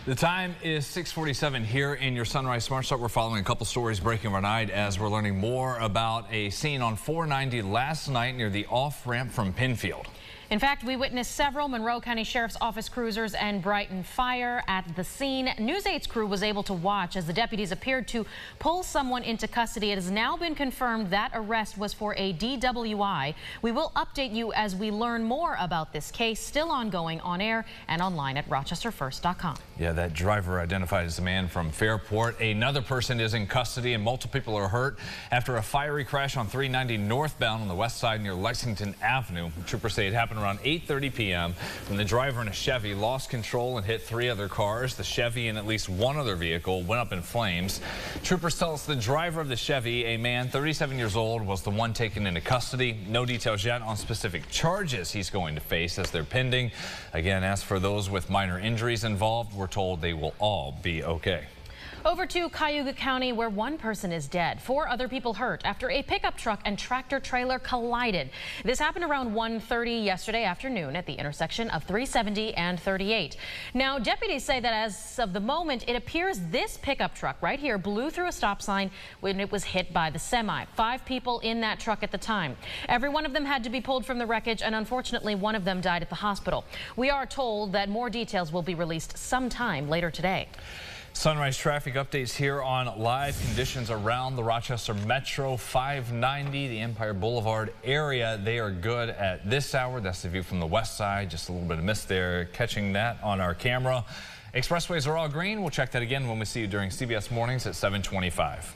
The time is 6:47 here in your Sunrise Smart Start. We're following a couple stories breaking overnight as we're learning more about a scene on 490 last night near the off-ramp from Penfield. In fact, we witnessed several Monroe County Sheriff's Office cruisers and Brighton Fire at the scene. News 8's crew was able to watch as the deputies appeared to pull someone into custody. It has now been confirmed that arrest was for a DWI. We will update you as we learn more about this case, still ongoing on air and online at rochesterfirst.com. Yeah, that driver identified as a man from Fairport. Another person is in custody and multiple people are hurt after a fiery crash on 390 northbound on the west side near Lexington Avenue. Troopers say it happened around 8:30 p.m. when the driver in a Chevy lost control and hit three other cars. The Chevy and at least one other vehicle went up in flames. Troopers tell us the driver of the Chevy, a man 37 years old, was the one taken into custody. No details yet on specific charges he's going to face as they're pending. Again, as for those with minor injuries involved, we're told they will all be okay. Over to Cayuga County, where one person is dead, 4 other people hurt after a pickup truck and tractor trailer collided. This happened around 1:30 yesterday afternoon at the intersection of 370 and 38. Now, deputies say that as of the moment, it appears this pickup truck right here blew through a stop sign when it was hit by the semi. 5 people in that truck at the time. Every one of them had to be pulled from the wreckage, and unfortunately, one of them died at the hospital. We are told that more details will be released sometime later today. Sunrise traffic updates here on live conditions around the Rochester Metro 590, the Empire Boulevard area. They are good at this hour. That's the view from the west side. Just a little bit of mist there, catching that on our camera. Expressways are all green. We'll check that again when we see you during CBS Mornings at 7:25.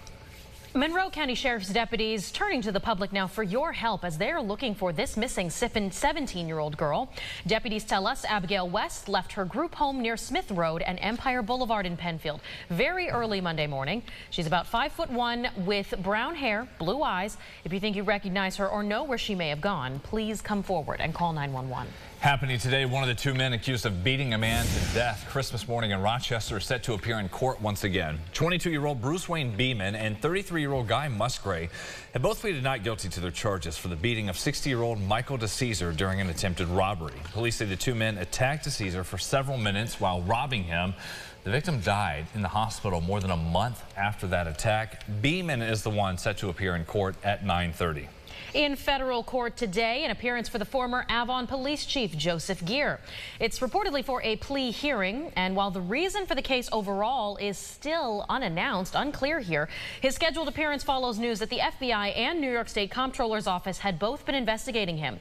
Monroe County Sheriff's deputies turning to the public now for your help as they're looking for this missing 17-year-old girl. Deputies tell us Abigail West left her group home near Smith Road and Empire Boulevard in Penfield very early Monday morning. She's about 5'1" with brown hair, blue eyes. If you think you recognize her or know where she may have gone, please come forward and call 911. Happening today, one of the 2 men accused of beating a man to death Christmas morning in Rochester is set to appear in court once again. 22-year-old Bruce Wayne Beeman and 33-year-old Guy Musgrave have both pleaded not guilty to their charges for the beating of 60-year-old Michael DeCesar during an attempted robbery. Police say the 2 men attacked DeCesar for several minutes while robbing him. The victim died in the hospital more than a month after that attack. Beeman is the one set to appear in court at 9:30. In federal court today, an appearance for the former Avon police chief, Joseph Geer. It's reportedly for a plea hearing, and while the reason for the case overall is still unannounced, unclear here, his scheduled appearance follows news that the FBI and New York State Comptroller's office had both been investigating him.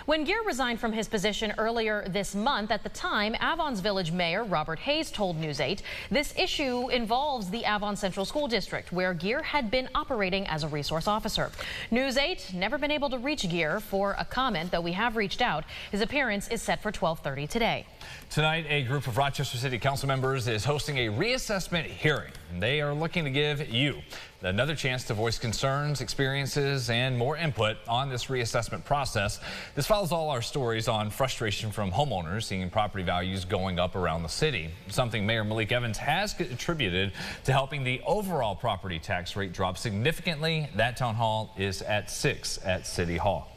When Geer resigned from his position earlier this month, at the time, Avon's village mayor, Robert Hayes, told News 8 this issue involves the Avon Central School District, where Geer had been operating as a resource officer. News 8 never been able to reach Geer for a comment, though we have reached out. His appearance is set for 12:30 today. Tonight, a group of Rochester City Council members is hosting a reassessment hearing. They are looking to give you another chance to voice concerns, experiences, and more input on this reassessment process. This follows all our stories on frustration from homeowners seeing property values going up around the city, something Mayor Malik Evans has attributed to helping the overall property tax rate drop significantly. That town hall is at 6 at City Hall.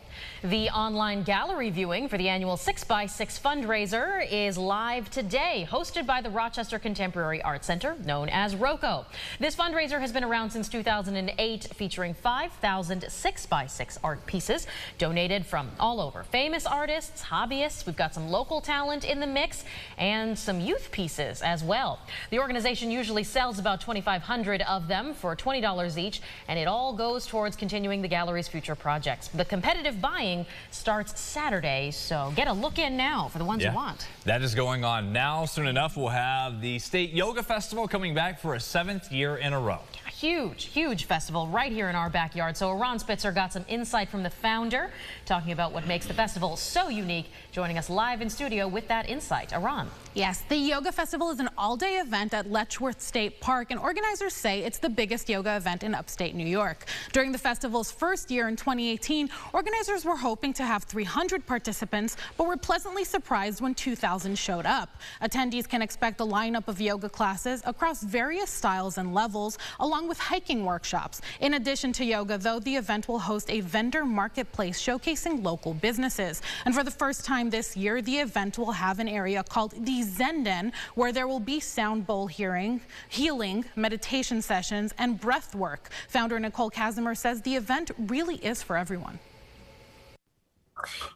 The online gallery viewing for the annual 6x6 fundraiser is live today, hosted by the Rochester Contemporary Art Center, known as ROCO. This fundraiser has been around since 2008, featuring 5,000 6x6 art pieces donated from all over. Famous artists, hobbyists, we've got some local talent in the mix, and some youth pieces as well. The organization usually sells about 2,500 of them for $20 each, and it all goes towards continuing the gallery's future projects. The competitive buying starts Saturday, so get a look in now for the ones you want. That is going on now. Soon enough, we'll have the State Yoga Festival coming back for a 7th year in a row. Huge festival right here in our backyard. So Ron Spitzer got some insight from the founder, talking about what makes the festival so unique, joining us live in studio with that insight. Ron. Yes, the Yoga Festival is an all-day event at Letchworth State Park, and organizers say it's the biggest yoga event in upstate New York. During the festival's first year in 2018, organizers were hoping to have 300 participants, but were pleasantly surprised when 2,000 showed up. Attendees can expect a lineup of yoga classes across various styles and levels, along with with hiking workshops. In addition to yoga, though, the event will host a vendor marketplace showcasing local businesses. And for the first time this year, the event will have an area called the Zen Den, where there will be sound bowl healing, meditation sessions, and breath work. Founder Nicole Casimir says the event really is for everyone.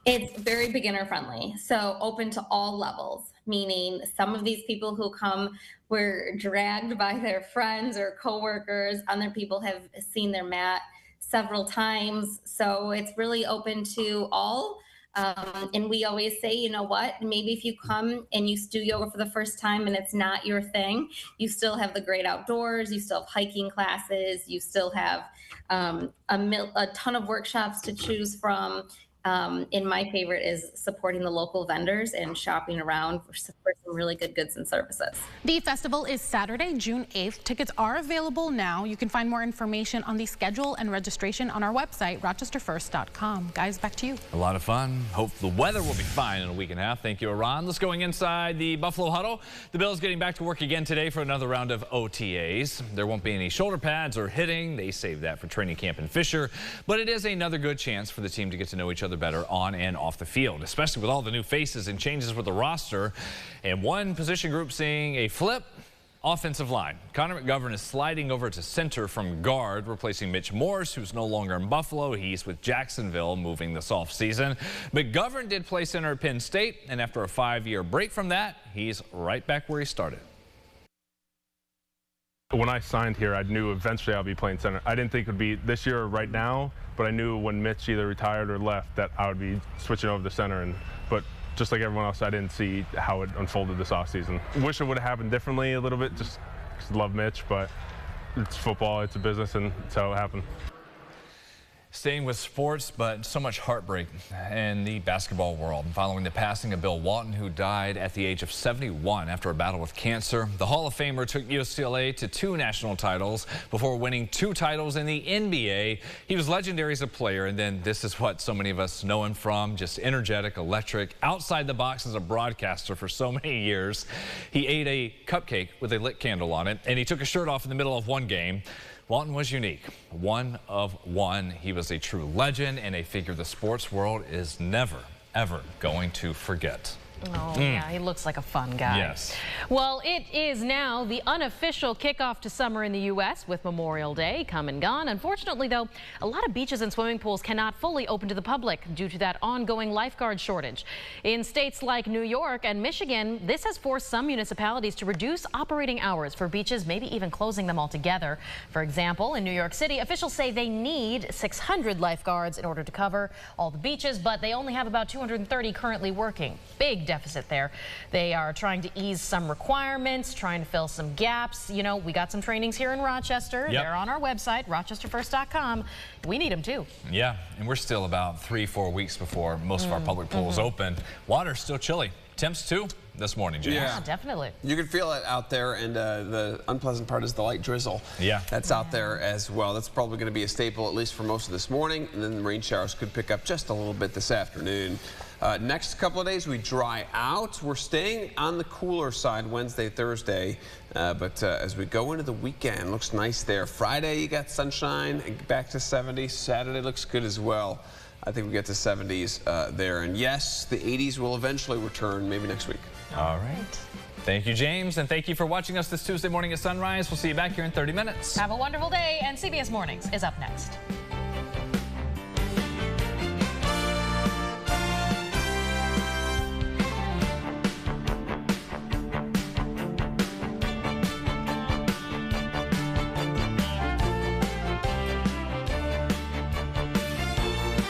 It's very beginner friendly, so open to all levels, meaning some of these people who come were dragged by their friends or coworkers. Other people have seen their mat several times, so it's really open to all. And we always say, you know what, maybe if you come and you do yoga for the first time and it's not your thing, you still have the great outdoors, you still have hiking classes, you still have a ton of workshops to choose from. And my favorite is supporting the local vendors and shopping around for some really good goods and services. The festival is Saturday, June 8th. Tickets are available now. You can find more information on the schedule and registration on our website, rochesterfirst.com. Guys, back to you. A lot of fun. Hope the weather will be fine in a week and a half. Thank you, Iran. Let's going inside the Buffalo Huddle. The Bills getting back to work again today for another round of OTAs. There won't be any shoulder pads or hitting. They saved that for training camp in Fisher. But it is another good chance for the team to get to know each other better on and off the field, especially with all the new faces and changes with the roster. And one position group seeing a flip: offensive line. Connor McGovern is sliding over to center from guard, replacing Mitch Morse, who's no longer in Buffalo. He's with Jacksonville, moving this offseason. McGovern did play center at Penn State, and after a 5-year break from that, he's right back where he started. When I signed here, I knew eventually I'll be playing center. I didn't think it would be this year or right now, but I knew when Mitch either retired or left that I would be switching over to center. But just like everyone else, I didn't see how it unfolded this offseason. Wish it would have happened differently a little bit, just love Mitch, but it's football, it's a business, and it's how it happened. Staying with sports, but so much heartbreak in the basketball world following the passing of Bill Walton, who died at the age of 71 after a battle with cancer. The Hall of Famer took UCLA to 2 national titles before winning 2 titles in the NBA. He was legendary as a player, and then this is what so many of us know him from: just energetic, electric, outside the box as a broadcaster for so many years. He ate a cupcake with a lit candle on it, and he took his shirt off in the middle of one game. Walton was unique, one of one. He was a true legend and a figure the sports world is never, ever going to forget. Oh, yeah, he looks like a fun guy. Yes. Well, it is now the unofficial kickoff to summer in the U.S. with Memorial Day come and gone. Unfortunately, though, a lot of beaches and swimming pools cannot fully open to the public due to that ongoing lifeguard shortage. In states like New York and Michigan, this has forced some municipalities to reduce operating hours for beaches, maybe even closing them altogether. For example, in New York City, officials say they need 600 lifeguards in order to cover all the beaches, but they only have about 230 currently working. Big deficit there. They are trying to ease some requirements, trying to fill some gaps. You know, we got some trainings here in Rochester. Yep. They're on our website, rochesterfirst.com. We need them too. Yeah, and we're still about 3-4 weeks before most of our public pools open. Water's still chilly. Temps too this morning, James. Yeah, definitely. You can feel it out there, and the unpleasant part is the light drizzle. Yeah. That's out there as well. That's probably going to be a staple, at least for most of this morning, and then the rain showers could pick up just a little bit this afternoon. Next couple of days, we dry out. We're staying on the cooler side Wednesday, Thursday, but as we go into the weekend, looks nice there. Friday, you got sunshine, and back to 70. Saturday looks good as well. I think we get to 70s there. And yes, the 80s will eventually return, maybe next week. All right. Thank you, James, and thank you for watching us this Tuesday morning at sunrise. We'll see you back here in 30 minutes. Have a wonderful day, and CBS Mornings is up next.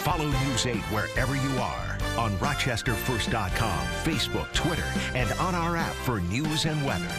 Follow News 8 wherever you are on RochesterFirst.com, Facebook, Twitter, and on our app for news and weather.